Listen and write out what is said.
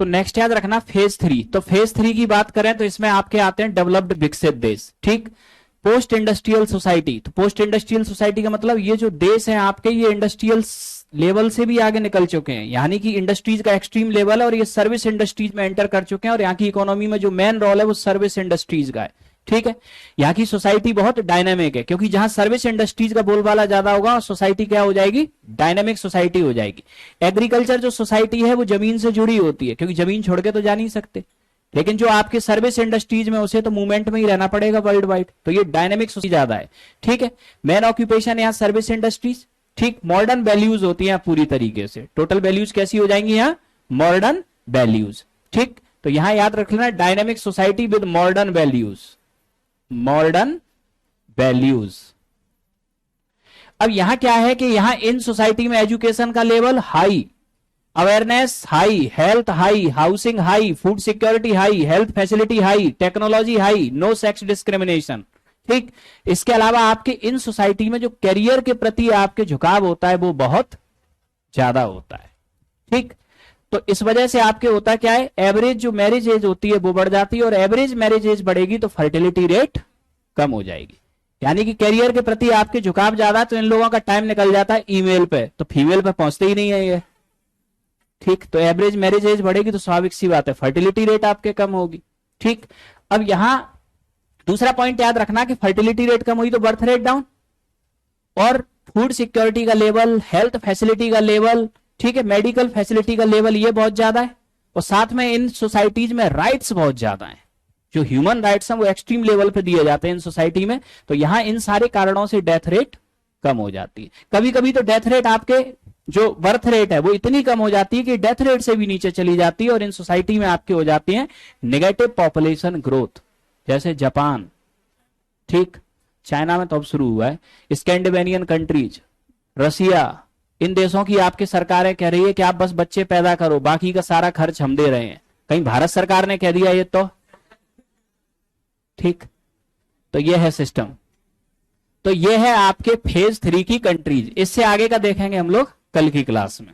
तो नेक्स्ट याद रखना फेज 3। तो फेज 3 की बात करें तो इसमें आपके आते हैं डेवलप्ड विकसित देश, ठीक। पोस्ट इंडस्ट्रियल सोसाइटी, तो पोस्ट इंडस्ट्रियल सोसाइटी का मतलब ये जो देश है आपके, ये इंडस्ट्रियल लेवल से भी आगे निकल चुके हैं, यानी कि इंडस्ट्रीज का एक्सट्रीम लेवल है और ये सर्विस इंडस्ट्रीज में एंटर कर चुके हैं, और यहाँ की इकोनॉमी में जो मेन रोल है वो सर्विस इंडस्ट्रीज का है, ठीक है। यहाँ की सोसाइटी बहुत डायनेमिक है, क्योंकि जहां सर्विस इंडस्ट्रीज का बोलबाला ज्यादा होगा, सोसाइटी क्या हो जाएगी, डायनेमिक सोसाइटी हो जाएगी। एग्रीकल्चर जो सोसाइटी है वो जमीन से जुड़ी होती है, क्योंकि जमीन छोड़ के तो जा नहीं सकते, लेकिन जो आपके सर्विस इंडस्ट्रीज में उसे तो मूवमेंट में ही रहना पड़ेगा वर्ल्ड वाइड, तो ये डायनेमिक सोसाइटी ज्यादा है, ठीक है। मेन ऑक्यूपेशन यहाँ सर्विस इंडस्ट्रीज, ठीक। मॉडर्न वैल्यूज होती हैं पूरी तरीके से, टोटल वैल्यूज कैसी हो जाएंगी यहाँ, मॉडर्न वैल्यूज, ठीक। तो यहां याद रख लेना dynamic society with modern values, modern values. अब यहां क्या है कि यहां इन सोसाइटी में एजुकेशन का level high, awareness high, health high, housing high, food security high, health facility high, technology high, no sex discrimination, ठीक। इसके अलावा आपके इन सोसाइटी में जो करियर के प्रति आपके झुकाव होता है वो बहुत ज्यादा होता है, ठीक। तो इस वजह से आपके होता क्या है, एवरेज जो मैरिज एज होती है वो बढ़ जाती है, और एवरेज मैरिज एज बढ़ेगी तो फर्टिलिटी रेट कम हो जाएगी। यानी कि करियर के प्रति आपके झुकाव ज्यादा, तो इन लोगों का टाइम निकल जाता है ईमेल पे, तो फीमेल पे पहुंचते ही नहीं है ये, ठीक। तो एवरेज मैरिज एज बढ़ेगी तो स्वाभाविक सी बात है फर्टिलिटी रेट आपके कम होगी, ठीक। अब यहां दूसरा पॉइंट याद रखना कि फर्टिलिटी रेट कम हुई तो बर्थ रेट डाउन, और फूड सिक्योरिटी का लेवल, हेल्थ फैसिलिटी का लेवल, ठीक है, मेडिकल फैसिलिटी का लेवल ये बहुत ज्यादा है, और साथ में इन सोसाइटीज में राइट्स बहुत ज्यादा हैं, जो ह्यूमन राइट्स हैं वो एक्सट्रीम लेवल पे दिए जाते हैं इन सोसाइटी में। तो यहां इन सारे कारणों से डेथ रेट कम हो जाती है। कभी कभी तो डेथ रेट आपके जो बर्थ रेट है वो इतनी कम हो जाती है कि डेथ रेट से भी नीचे चली जाती है, और इन सोसाइटी में आपके हो जाती है नेगेटिव पॉपुलेशन ग्रोथ, जैसे जापान, ठीक। चाइना में तो अब शुरू हुआ है, स्कैंडिनेवियन कंट्रीज, रसिया, इन देशों की आपकी सरकारें कह रही है कि आप बस बच्चे पैदा करो, बाकी का सारा खर्च हम दे रहे हैं। कहीं भारत सरकार ने कह दिया ये तो, ठीक। तो ये है सिस्टम। तो ये है आपके फेज 3 की कंट्रीज। इससे आगे का देखेंगे हम लोग कल की क्लास में।